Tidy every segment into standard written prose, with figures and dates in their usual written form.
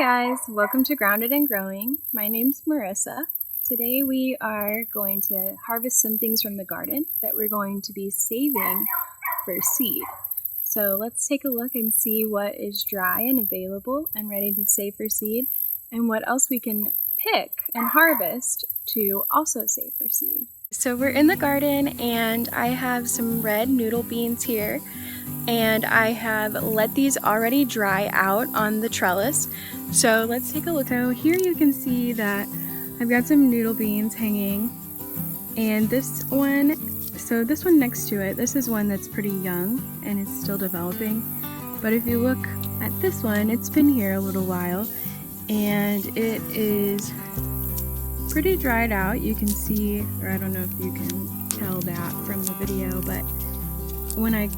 guys, welcome to Grounded and Growing. My name's Marissa. Today we are going to harvest some things from the garden that we're going to be saving for seed. So let's take a look and see what is dry and available and ready to save for seed, and what else we can pick and harvest to also save for seed. So we're in the garden and I have some red noodle beans here, and I have let these already dry out on the trellis. So let's take a look. So here you can see that I've got some noodle beans hanging, and this one next to it, this is one that's pretty young and it's still developing. But if you look at this one, it's been here a little while and it is pretty dried out. You can see, or I don't know if you can tell that from the video, but when I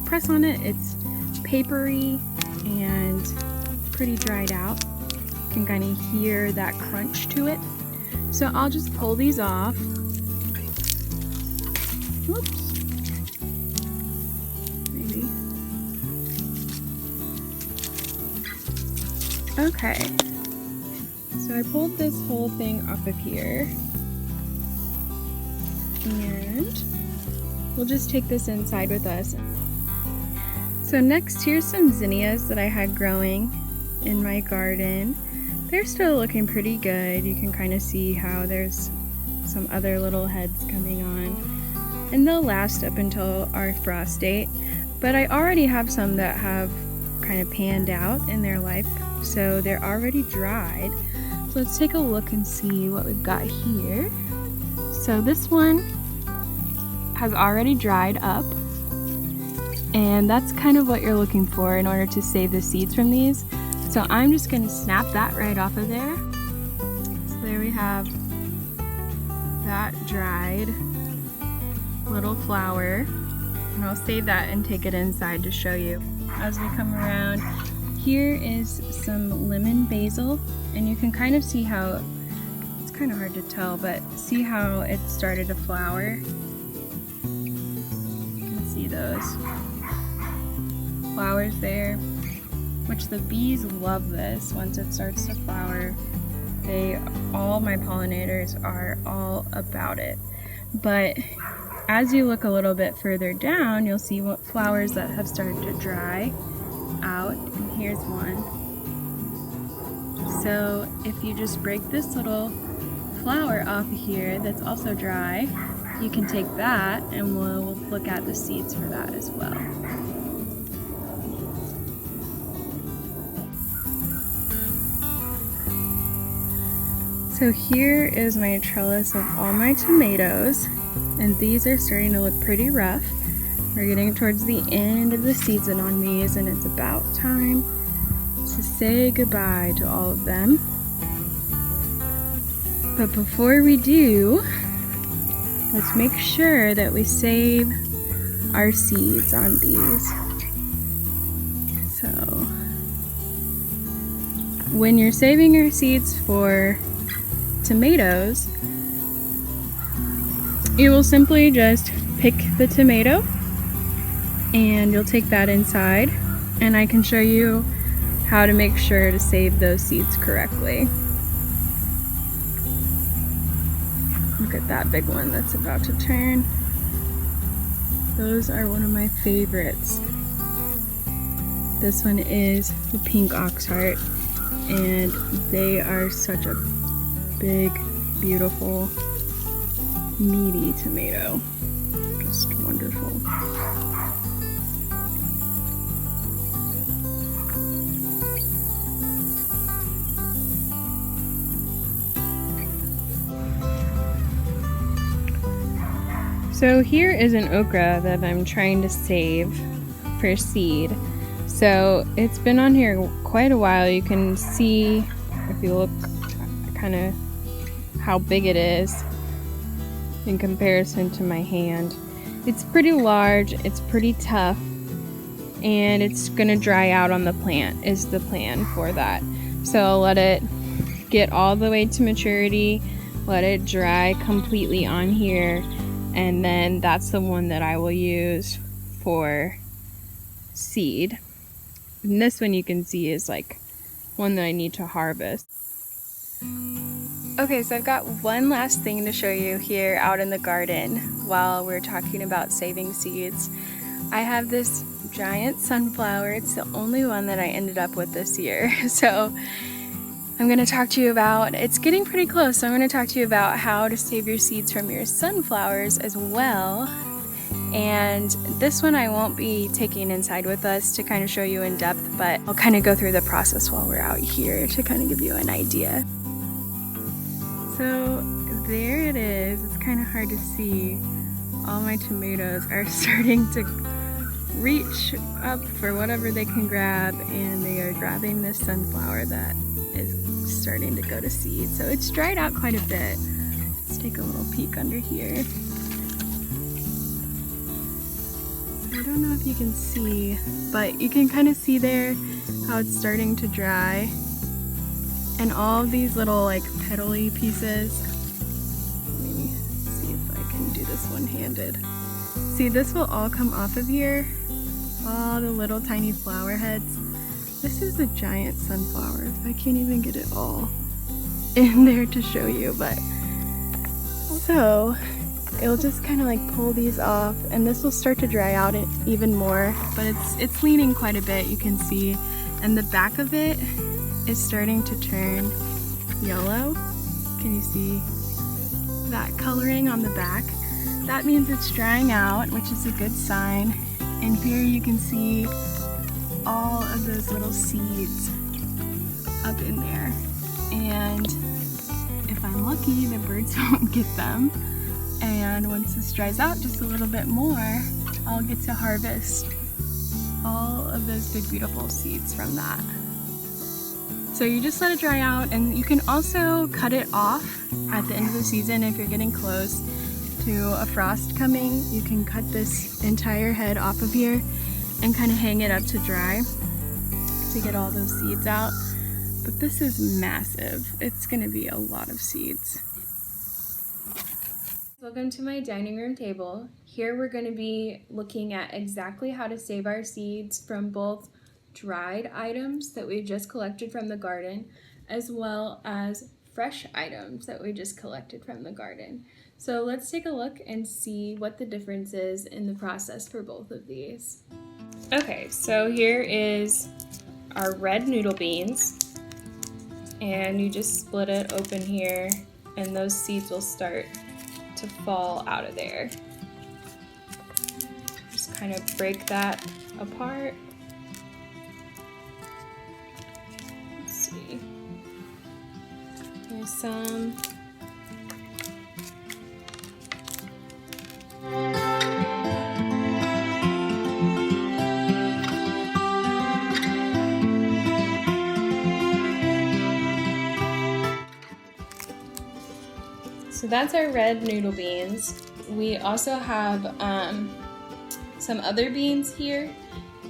press on it, it's papery and pretty dried out. You can kind of hear that crunch to it. So I'll just pull these off. Whoops. Maybe. Okay. So I pulled this whole thing off of here. And we'll just take this inside with us. So next, here's some zinnias that I had growing in my garden. They're still looking pretty good. You can kind of see how there's some other little heads coming on. And they'll last up until our frost date. But I already have some that have kind of panned out in their life, so they're already dried. So let's take a look and see what we've got here. So this one has already dried up, and that's kind of what you're looking for in order to save the seeds from these. So I'm just going to snap that right off of there. So there we have that dried little flower, and I'll save that and take it inside to show you. As we come around, here is some lemon basil, and you can kind of see how, it's kind of hard to tell, but see how it started to flower. You can see those flowers there, which the bees love this. Once it starts to flower, all my pollinators are all about it. But as you look a little bit further down, you'll see what flowers that have started to dry out, and here's one. So if you just break this little flower off here that's also dry, you can take that and we'll look at the seeds for that as well. So here is my trellis of all my tomatoes, and these are starting to look pretty rough. We're getting towards the end of the season on these, and it's about time to say goodbye to all of them. But before we do, let's make sure that we save our seeds on these. So when you're saving your seeds for tomatoes, you will simply just pick the tomato and you'll take that inside, and I can show you how to make sure to save those seeds correctly. Look at that big one that's about to turn. Those are one of my favorites. This one is the pink oxheart, and they are such a big, beautiful, meaty tomato. Just wonderful. So here is an okra that I'm trying to save for seed. So it's been on here quite a while. You can see, if you look kind of how big it is in comparison to my hand. It's pretty large, it's pretty tough, and it's gonna dry out on the plant is the plan for that. So I'll let it get all the way to maturity, let it dry completely on here, and then that's the one that I will use for seed. And this one you can see is like one that I need to harvest. Okay, so I've got one last thing to show you here out in the garden while we're talking about saving seeds. I have this giant sunflower. It's the only one that I ended up with this year. So I'm going to talk to you about, it's getting pretty close, so I'm going to talk to you about how to save your seeds from your sunflowers as well. And this one I won't be taking inside with us to kind of show you in depth, but I'll kind of go through the process while we're out here to kind of give you an idea. So there it is. It's kind of hard to see. All my tomatoes are starting to reach up for whatever they can grab, and they are grabbing this sunflower that is starting to go to seed. So it's dried out quite a bit. Let's take a little peek under here. I don't know if you can see, but you can kind of see there how it's starting to dry. And all of these little like petally pieces. Let me see if I can do this one-handed. See, this will all come off of here. All the little tiny flower heads. This is a giant sunflower. I can't even get it all in there to show you, but so it'll just kind of like pull these off, and this will start to dry out even more, but it's leaning quite a bit, you can see, and the back of it is starting to turn yellow. Can you see that coloring on the back? That means it's drying out, which is a good sign. And here you can see all of those little seeds up in there. And if I'm lucky, the birds won't get them. And once this dries out just a little bit more, I'll get to harvest all of those big beautiful seeds from that. So you just let it dry out, and you can also cut it off at the end of the season if you're getting close to a frost coming. You can cut this entire head off of here and kind of hang it up to dry to get all those seeds out. But this is massive. It's going to be a lot of seeds. Welcome to my dining room table. Here we're going to be looking at exactly how to save our seeds from both dried items that we just collected from the garden, as well as fresh items that we just collected from the garden. So let's take a look and see what the difference is in the process for both of these. Okay, so here is our red noodle beans, and you just split it open here, and those seeds will start to fall out of there. Just kind of break that apart. Let's see. There's some. So that's our red noodle beans. We also have some other beans here,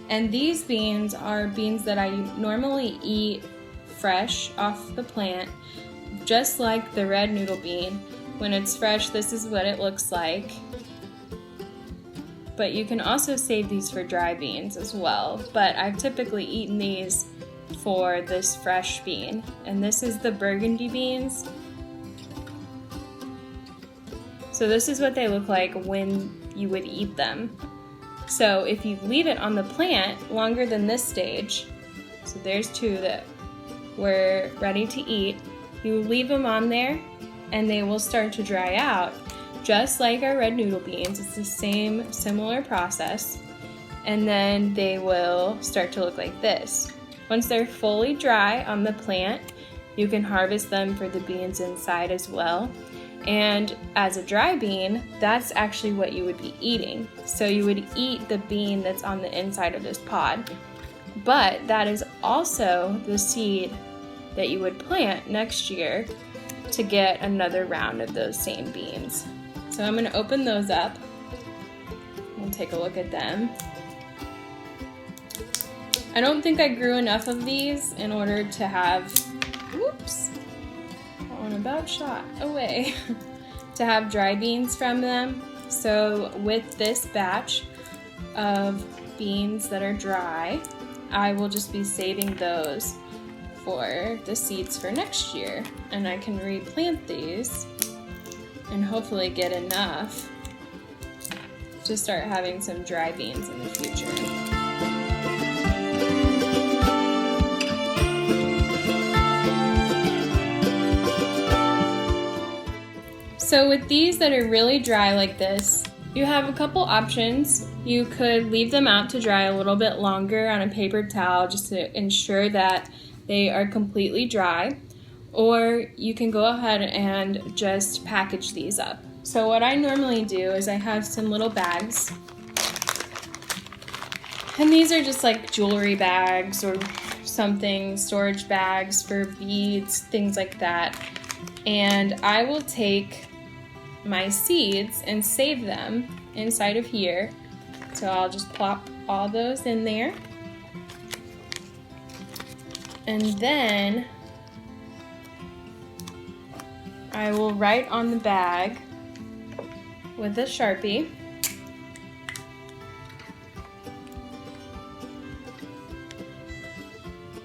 and these beans are beans that I normally eat fresh off the plant, just like the red noodle bean. When it's fresh, this is what it looks like. But you can also save these for dry beans as well, but I've typically eaten these for this fresh bean. And this is the burgundy beans. So this is what they look like when you would eat them. So if you leave it on the plant longer than this stage, so there's two that we're ready to eat, you leave them on there and they will start to dry out, just like our red noodle beans. It's the same similar process, and then they will start to look like this. Once they're fully dry on the plant, you can harvest them for the beans inside as well. And as a dry bean, that's actually what you would be eating. So you would eat the bean that's on the inside of this pod, but that is also the seed that you would plant next year to get another round of those same beans. So I'm going to open those up and take a look at them. I don't think I grew enough of these in order to have, whoops, that one about shot away, to have dry beans from them. So with this batch of beans that are dry, I will just be saving those for the seeds for next year, and I can replant these and hopefully get enough to start having some dry beans in the future. So with these that are really dry like this, you have a couple options. You could leave them out to dry a little bit longer on a paper towel just to ensure that they are completely dry, or you can go ahead and just package these up. So what I normally do is I have some little bags, and these are just like jewelry bags or something, storage bags for beads, things like that. And I will take my seeds and save them inside of here. So I'll just plop all those in there. And then I will write on the bag with a Sharpie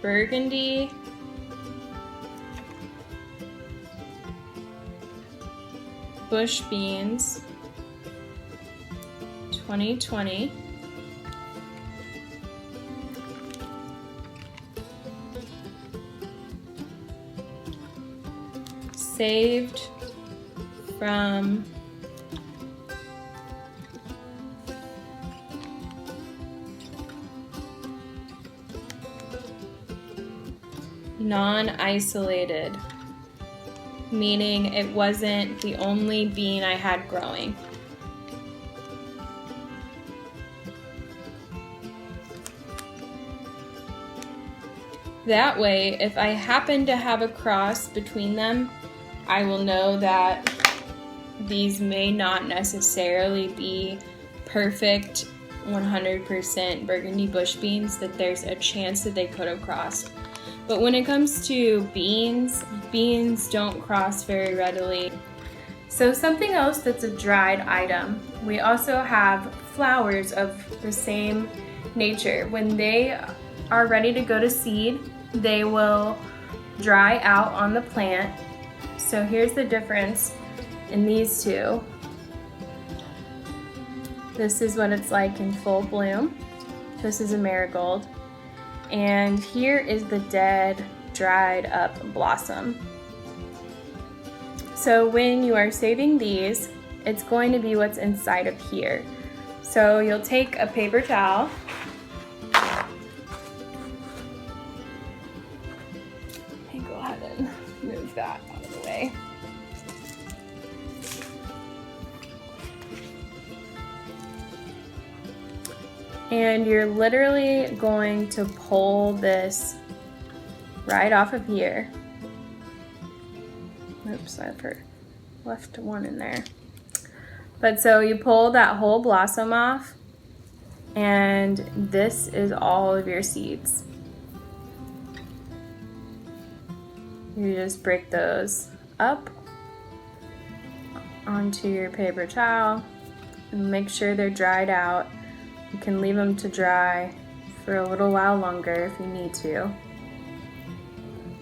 burgundy bush beans 2020 saved from non-isolated, meaning it wasn't the only bean I had growing. That way, if I happen to have a cross between them, I will know that these may not necessarily be perfect 100% burgundy bush beans, that there's a chance that they could have crossed. But when it comes to beans, beans don't cross very readily. So something else that's a dried item, we also have flowers of the same nature. When they are ready to go to seed, they will dry out on the plant. So here's the difference in these two. This is what it's like in full bloom. This is a marigold. And here is the dead, dried up blossom. So when you are saving these, it's going to be what's inside of here. So you'll take a paper towel, and go ahead and move that out of the way. And you're literally going to pull this right off of here. Oops, I've left one in there. But so you pull that whole blossom off, and this is all of your seeds. You just break those up onto your paper towel and make sure they're dried out. You can leave them to dry for a little while longer if you need to,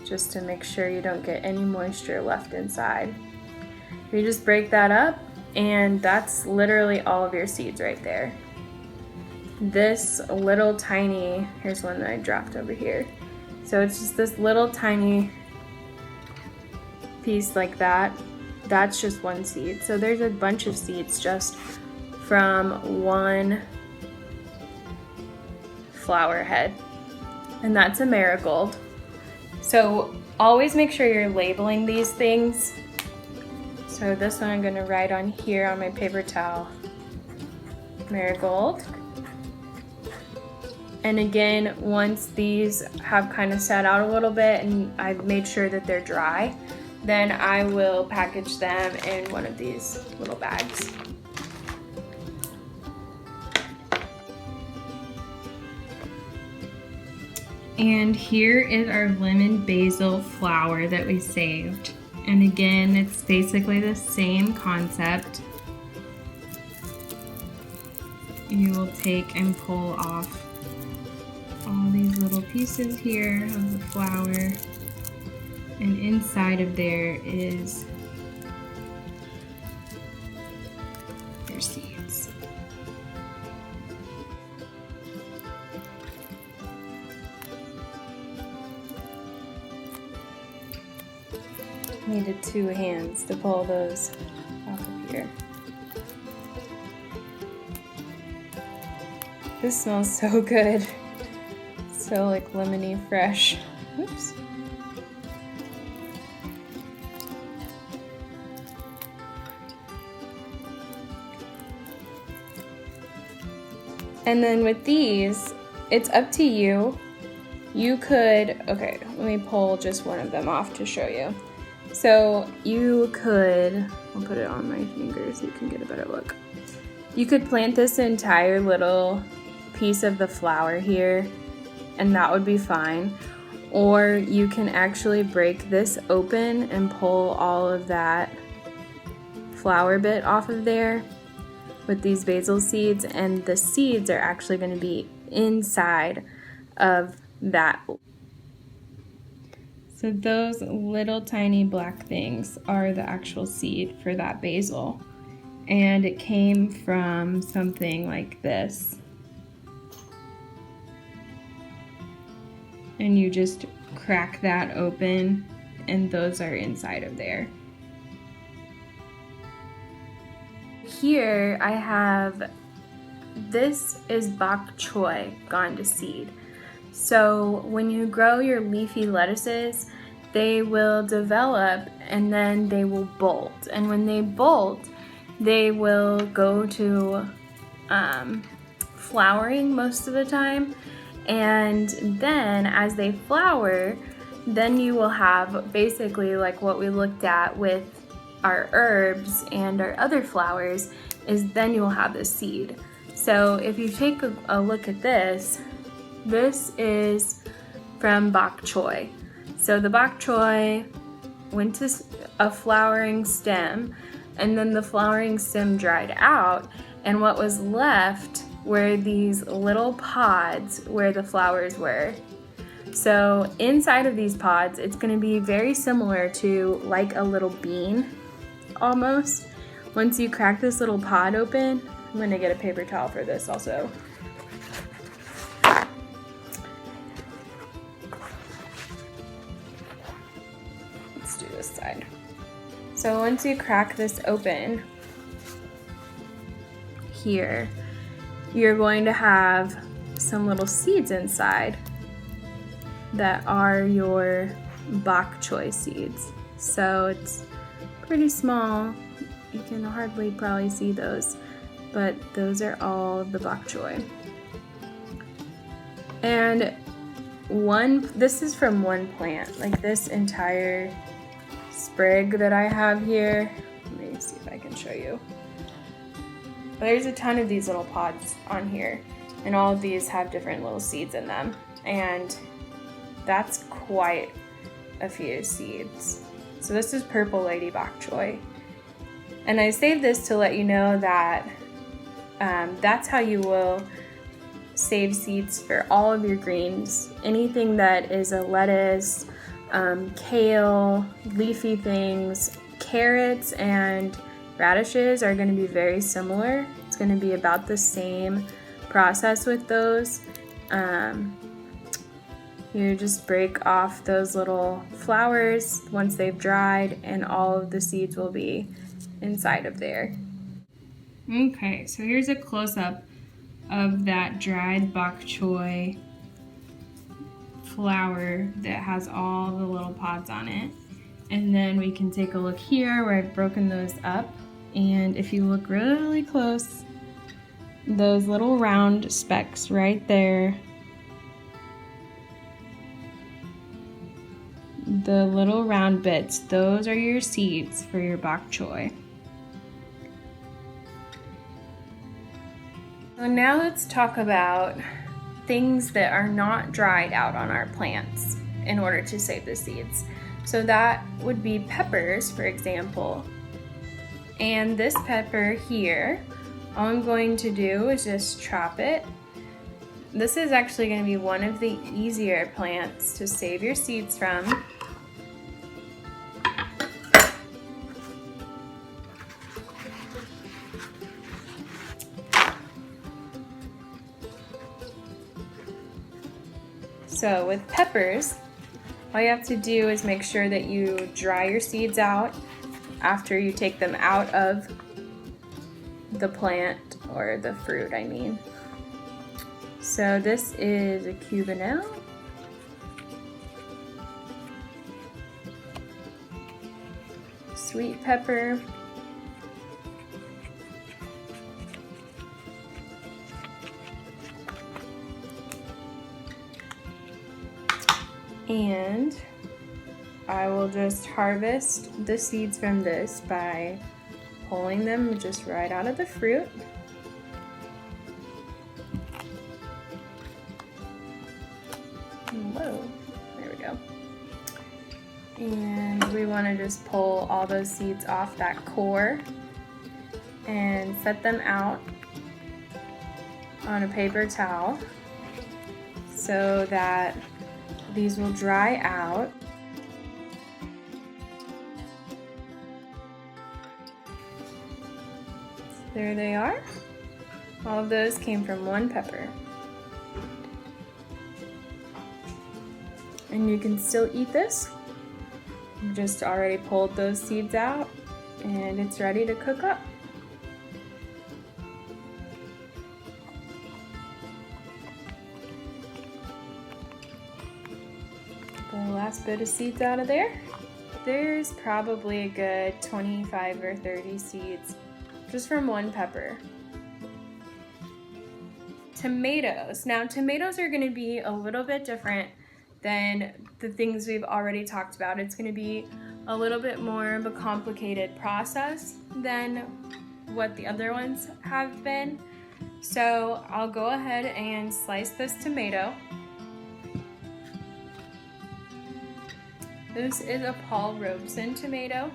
just to make sure you don't get any moisture left inside. You just break that up, and that's literally all of your seeds right there. This little tiny, here's one that I dropped over here. So it's just this little tiny piece like that. That's just one seed. So there's a bunch of seeds just from one flower head, and that's a marigold. So always make sure you're labeling these things. So this one I'm going to write on here on my paper towel, marigold. And again, once these have kind of sat out a little bit and I've made sure that they're dry, then I will package them in one of these little bags. And here is our lemon basil flower that we saved. And again, it's basically the same concept. You will take and pull off all these little pieces here of the flower, and inside of there is your seeds. Needed 2 hands to pull those off of here. This smells so good. So like lemony fresh. Oops. And then with these, it's up to you. You could, okay, let me pull just one of them off to show you. So you could, I'll put it on my finger so you can get a better look. You could plant this entire little piece of the flower here, and that would be fine. Or you can actually break this open and pull all of that flower bit off of there with these basil seeds, and the seeds are actually going to be inside of that. So those little tiny black things are the actual seed for that basil, and it came from something like this. And you just crack that open, and those are inside of there. Here I have, this is bok choy gone to seed. So when you grow your leafy lettuces, they will develop and then they will bolt. And when they bolt, they will go to flowering most of the time. And then as they flower, then you will have basically like what we looked at with our herbs and our other flowers, is then you will have the seed. So if you take a look at this, this is from bok choy. So the bok choy went to a flowering stem, and then the flowering stem dried out, and what was left were these little pods where the flowers were. So inside of these pods, it's going to be very similar to like a little bean almost. Once you crack this little pod open, I'm going to get a paper towel for this also. Let's do this side. So once you crack this open here, you're going to have some little seeds inside that are your bok choy seeds. So it's pretty small. You can hardly probably see those, but those are all the bok choy. And this is from one plant, like this entire sprig that I have here. Let me see if I can show you. There's a ton of these little pods on here, and all of these have different little seeds in them, and that's quite a few seeds. So this is purple lady bok choy, and I saved this to let you know that that's how you will save seeds for all of your greens. Anything that is a lettuce, kale, leafy things, carrots, and radishes are going to be very similar. It's going to be about the same process with those. You just break off those little flowers once they've dried, and all of the seeds will be inside of there. Okay, so here's a close-up of that dried bok choy flower that has all the little pods on it. And then we can take a look here where I've broken those up. And if you look really close, those little round specks right there, the little round bits, those are your seeds for your bok choy. So now let's talk about things that are not dried out on our plants in order to save the seeds. So that would be peppers, for example. And this pepper here, all I'm going to do is just chop it this is actually going to be one of the easier plants to save your seeds from. So with peppers, all you have to do is make sure that you dry your seeds out after you take them out of the plant, or the fruit, I mean. So this is a cubanelle. Sweet pepper. And I will just harvest the seeds from this by pulling them just right out of the fruit. Whoa, there we go. And we want to just pull all those seeds off that core and set them out on a paper towel so that these will dry out. There they are. All of those came from one pepper. And you can still eat this. You've just already pulled those seeds out and it's ready to cook up. The last bit of seeds out of there. There's probably a good 25 or 30 seeds just from one pepper. Tomatoes. Now tomatoes are going to be a little bit different than the things we've already talked about. It's going to be a little bit more of a complicated process than what the other ones have been. So I'll go ahead and slice this tomato. This is a Paul Robeson tomato.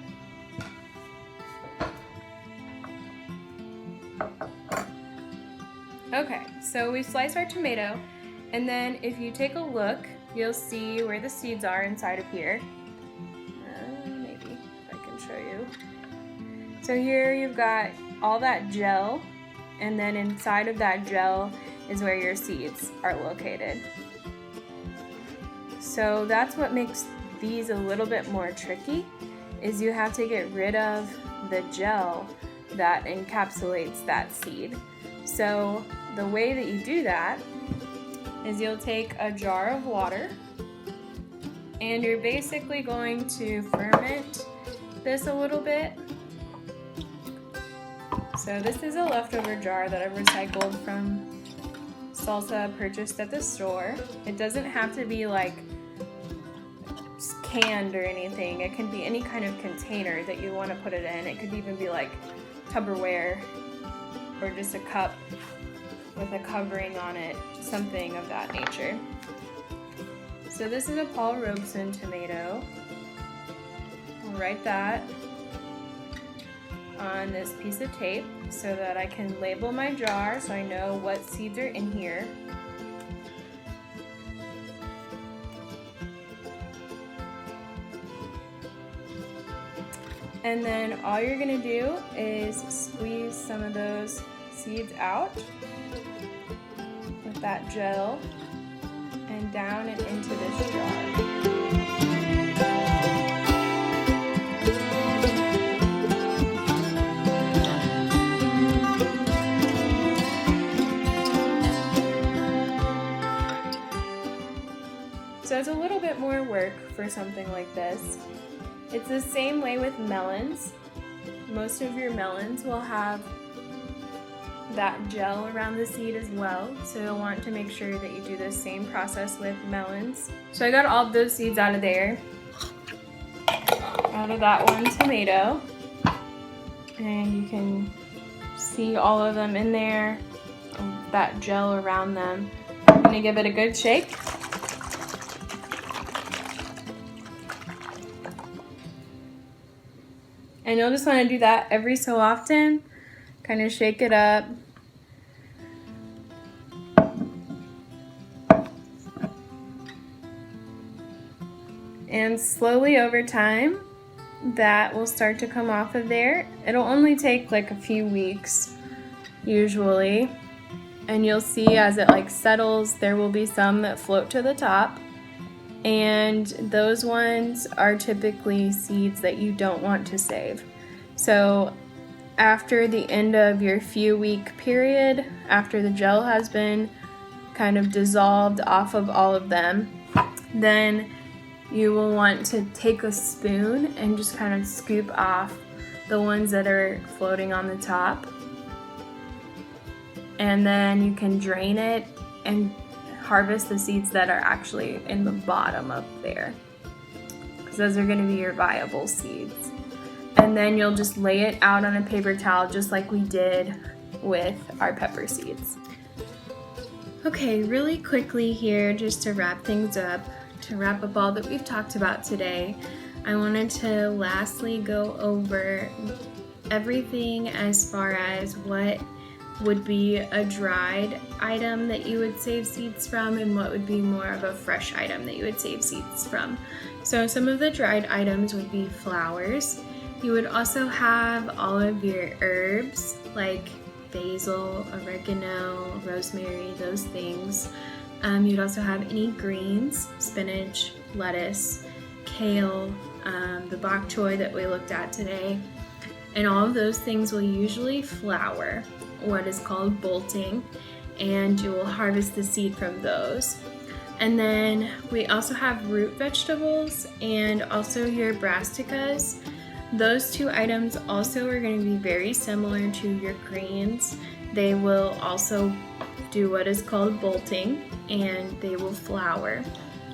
Okay, so we slice our tomato, and then if you take a look, you'll see where the seeds are inside of here. Maybe if I can show you. So here you've got all that gel, and then inside of that gel is where your seeds are located. So that's what makes these a little bit more tricky, is you have to get rid of the gel that encapsulates that seed. So the way that you do that is you'll take a jar of water and you're basically going to ferment this a little bit. So this is a leftover jar that I've recycled from salsa purchased at the store. It doesn't have to be like canned or anything. It can be any kind of container that you want to put it in. It could even be like Tupperware or just a cup with a covering on it, something of that nature. So this is a Paul Robeson tomato. I'll write that on this piece of tape so that I can label my jar so I know what seeds are in here. And then all you're gonna do is squeeze some of those seeds out with that gel and down and into this jar. So it's a little bit more work for something like this. It's the same way with melons. Most of your melons will have that gel around the seed as well, so you'll want to make sure that you do the same process with melons. So I got all of those seeds out of there, out of that one tomato, and you can see all of them in there, that gel around them. I'm gonna give it a good shake. And you'll just want to do that every so often, kind of shake it up. And slowly over time, that will start to come off of there. It'll only take like a few weeks usually. And you'll see as it like settles, there will be some that float to the top. And those ones are typically seeds that you don't want to save. So after the end of your few week period, after the gel has been kind of dissolved off of all of them, then you will want to take a spoon and just kind of scoop off the ones that are floating on the top. And then you can drain it and harvest the seeds that are actually in the bottom up there, because those are going to be your viable seeds. And then you'll just lay it out on a paper towel just like we did with our pepper seeds. Okay, really quickly here, just to wrap things up, to wrap up all that we've talked about today, I wanted to lastly go over everything as far as what would be a dried item that you would save seeds from and what would be more of a fresh item that you would save seeds from. So some of the dried items would be flowers. You would also have all of your herbs like basil, oregano, rosemary, those things. You'd also have any greens, spinach, lettuce, kale, the bok choy that we looked at today. And all of those things will usually flower, what is called bolting, and you will harvest the seed from those. And then we also have root vegetables and also your brassicas. Those two items also are going to be very similar to your greens. They will also do what is called bolting, and they will flower.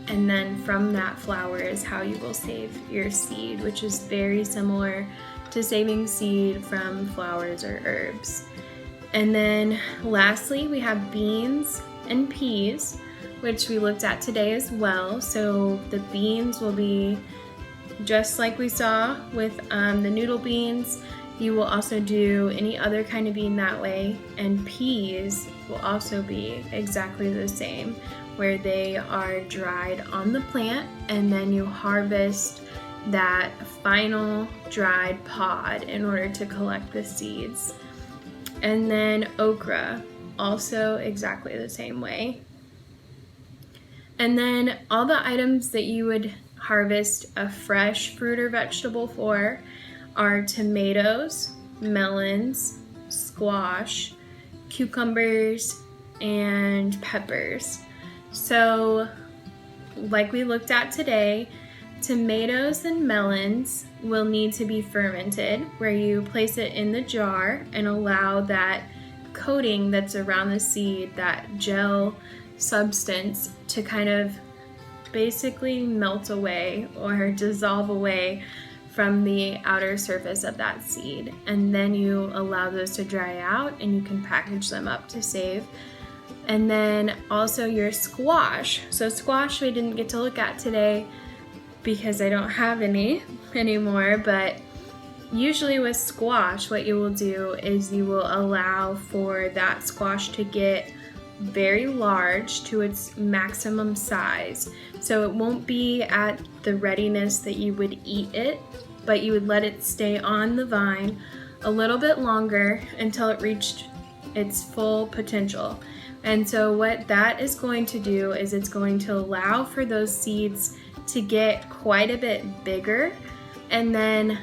And then from that flower is how you will save your seed, which is very similar to saving seed from flowers or herbs. And then lastly, we have beans and peas, which we looked at today as well. So the beans will be just like we saw with the noodle beans. You will also do any other kind of bean that way. And peas will also be exactly the same, where they are dried on the plant and then you harvest that final dried pod in order to collect the seeds. And then okra, also exactly the same way. And then all the items that you would harvest a fresh fruit or vegetable for are tomatoes, melons, squash, cucumbers, and peppers. So like we looked at today, tomatoes and melons will need to be fermented, where you place it in the jar and allow that coating that's around the seed, that gel substance, to kind of basically melt away or dissolve away from the outer surface of that seed. And then you allow those to dry out and you can package them up to save. And then also your squash. So squash we didn't get to look at today because I don't have any anymore, but usually with squash what you will do is you will allow for that squash to get very large to its maximum size. So it won't be at the readiness that you would eat it, but you would let it stay on the vine a little bit longer until it reached its full potential. And so what that is going to do is it's going to allow for those seeds to get quite a bit bigger, and then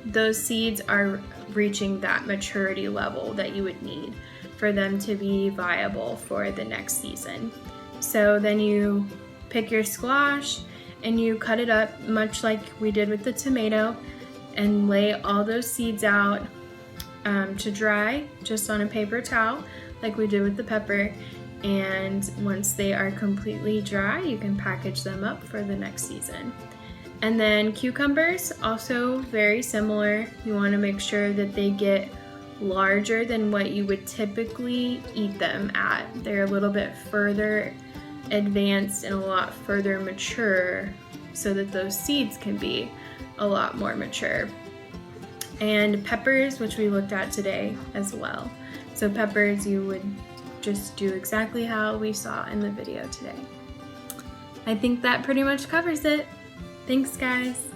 those seeds are reaching that maturity level that you would need for them to be viable for the next season. So then you pick your squash and you cut it up much like we did with the tomato and lay all those seeds out to dry just on a paper towel like we did with the pepper. And once they are completely dry, you can package them up for the next season. And then cucumbers, also very similar. You want to make sure that they get larger than what you would typically eat them at. They're a little bit further advanced and a lot further mature so that those seeds can be a lot more mature. And peppers, which we looked at today as well. So peppers, you would just do exactly how we saw in the video today. I think that pretty much covers it. Thanks, guys.